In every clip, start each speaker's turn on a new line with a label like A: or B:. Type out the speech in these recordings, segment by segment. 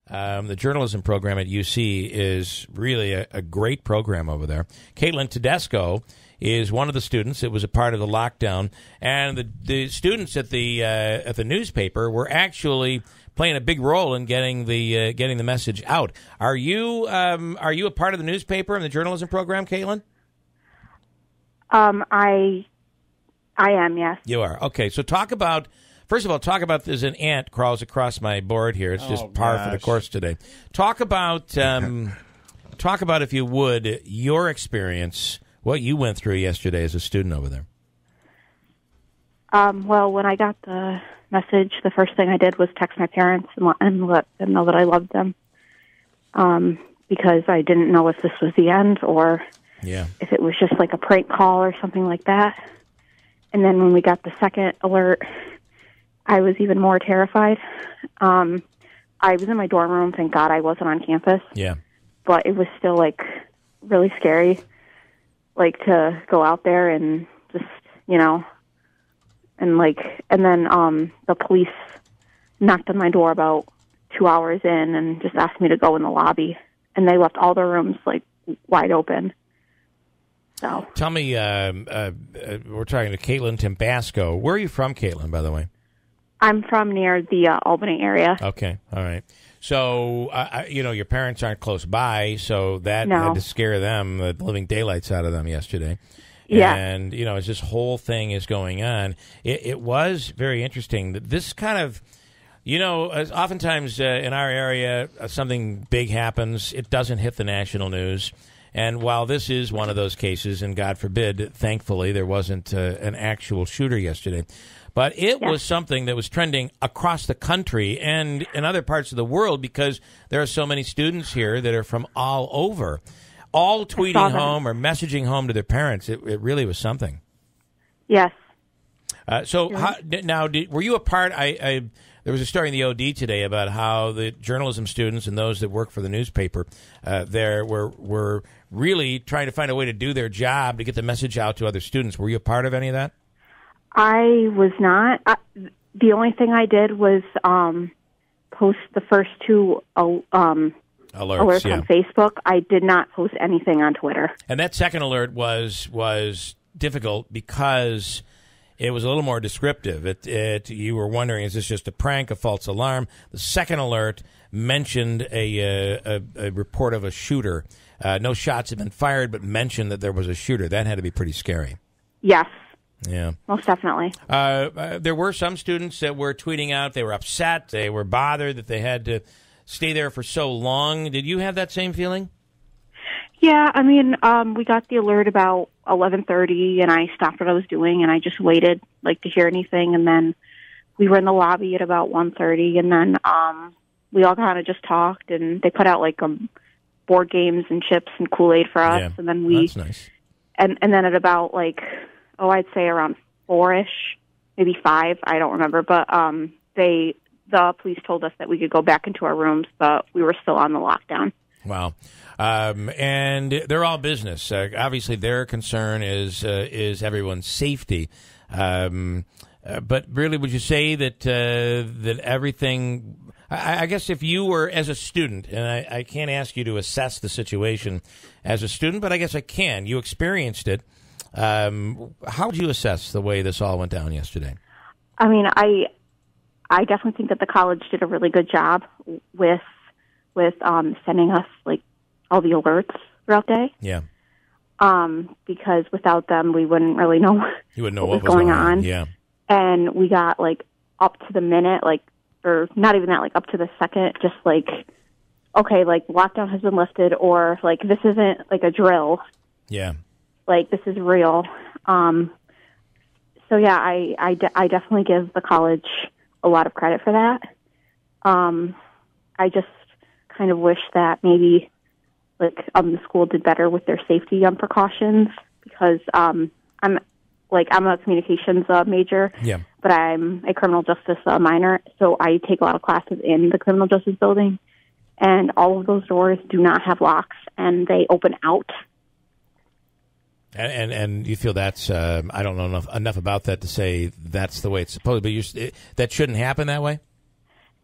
A: The journalism program at UC is really a great program over there. Kaitlyn Tambasco is one of the students that was a part of the lockdown, and the students at the newspaper were actually playing a big role in getting the message out. Are you a part of the newspaper and the journalism program, Kaitlyn?
B: I am, yes.
A: You are. Okay, so first of all, talk about there's an ant crawls across my board here. It's just par for the course today. Talk about if you would, your experience, what you went through yesterday as a student over there.
B: Well, when I got the message, the first thing I did was text my parents and let them know that I loved them, because I didn't know if this was the end or if it was just like a prank call or something like that. And then when we got the second alert, I was even more terrified. I was in my dorm room. Thank God I wasn't on campus.
A: Yeah.
B: But it was still, like, really scary, like, to go out there and just, and then the police knocked on my door about 2 hours in and just asked me to go in the lobby. And they left all the rooms, like, wide open. So. Tell me,
A: we're talking to Kaitlyn Tambasco. Where are you from, Kaitlyn, by the way?
B: I'm from near the Albany area.
A: Okay, all right. So, your parents aren't close by, so that had to scare them, the living daylights out of them yesterday.
B: Yeah.
A: And, as this whole thing is going on, it was very interesting that this kind of, as oftentimes in our area, something big happens, it doesn't hit the national news. And while this is one of those cases, and God forbid, thankfully, there wasn't an actual shooter yesterday, but it was something that was trending across the country and in other parts of the world because there are so many students here that are from all over, all tweeting home or messaging home to their parents. It really was something.
B: Yes.
A: Were you a part? There was a story in the OD today about how the journalism students and those that work for the newspaper there were really trying to find a way to do their job to get the message out to other students. Were you a part of any of that?
B: I was not. The only thing I did was post the first two alerts on Facebook. I did not post anything on Twitter.
A: And that second alert was difficult because it was a little more descriptive. You were wondering, is this just a prank, a false alarm? The second alert mentioned a report of a shooter. No shots had been fired, but mentioned that there was a shooter. That had to be pretty scary.
B: Yes.
A: Yeah.
B: Most definitely.
A: There were some students that were tweeting out. They were upset. They were bothered that they had to stay there for so long. Did you have that same feeling?
B: Yeah, I mean, we got the alert about 11:30, and I stopped what I was doing, and I just waited, to hear anything, and then we were in the lobby at about 1:30, and then we all kind of just talked, and they put out, board games and chips and Kool-Aid for us, and then
A: that's nice.
B: And then at about, I'd say around 4-ish, maybe 5, I don't remember, but the police told us that we could go back into our rooms, but we were still on the lockdown.
A: Wow. And they're all business. Obviously, their concern is everyone's safety. But really, would you say that everything? I guess if you were as a student, and I can't ask you to assess the situation as a student, but I guess I can. You experienced it. How would you assess the way this all went down yesterday?
B: I mean, I definitely think that the college did a really good job with sending us all the alerts throughout the day.
A: Yeah.
B: Because without them, we wouldn't really know
A: what
B: was going on.
A: Yeah.
B: And we got up to the minute, or not even that, up to the second, just okay, lockdown has been lifted, or this isn't a drill.
A: Yeah.
B: This is real. So yeah, I definitely give the college a lot of credit for that. I just kind of wish that maybe the school did better with their safety precautions, because I'm a communications major, but I'm a criminal justice minor, so I take a lot of classes in the criminal justice building, and all of those doors do not have locks, and they open out.
A: And you feel that's I don't know enough about that to say that's the way it's supposed to be. That shouldn't happen that way?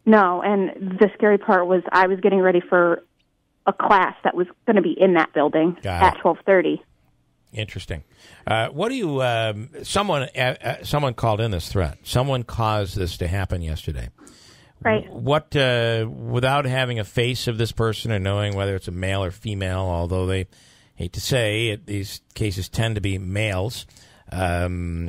B: No, and the scary part was I was getting ready for a class that was going to be in that building at 12:30.
A: Interesting. What do you? Someone called in this threat. Someone caused this to happen yesterday.
B: Right.
A: What? Without having a face of this person or knowing whether it's a male or female, although they hate to say it, these cases tend to be males. You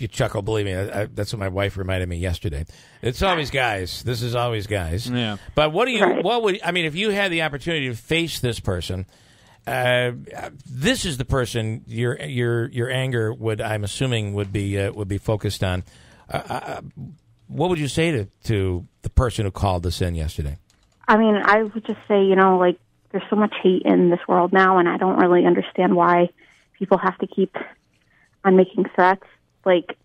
A: chuckle, believe me. That's what my wife reminded me yesterday. It's always guys. This is always guys.
C: Yeah.
A: But what do you? Right. What would? I mean, if you had the opportunity to face this person, this is the person your anger would, I'm assuming, would be focused on. What would you say to the person who called this in yesterday?
B: I mean, I would just say, like, there's so much hate in this world now, and I don't really understand why people have to keep on making threats. Like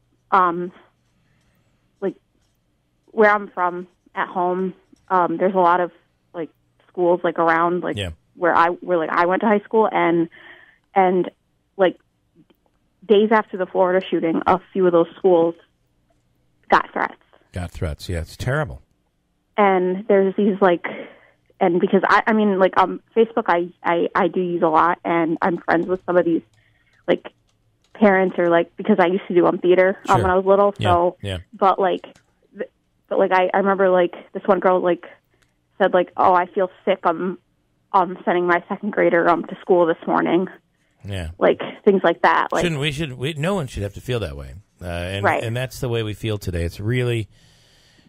B: where I'm from at home, there's a lot of like schools like around where I went to high school, and like days after the Florida shooting, a few of those schools got threats.
A: Yeah, it's terrible.
B: And there's these and because I mean Facebook I do use a lot, and I'm friends with some of these like parents, or because I used to do theater when I was little. So but I remember this one girl said oh, I feel sick. I'm sending my second grader to school this morning. Yeah, things like that.
A: No one should have to feel that way.
B: Right.
A: And that's the way we feel today. It's really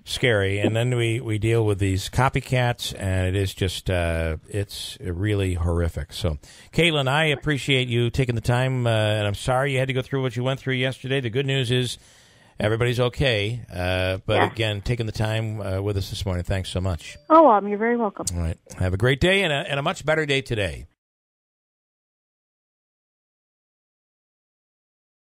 A: scary. And then we deal with these copycats, and it is just it's really horrific. So, Kaitlyn, I appreciate you taking the time, and I'm sorry you had to go through what you went through yesterday. The good news is everybody's okay. Again, taking the time with us this morning, thanks so much.
B: Oh, you're very welcome.
A: All right. Have a great day and a much better day today.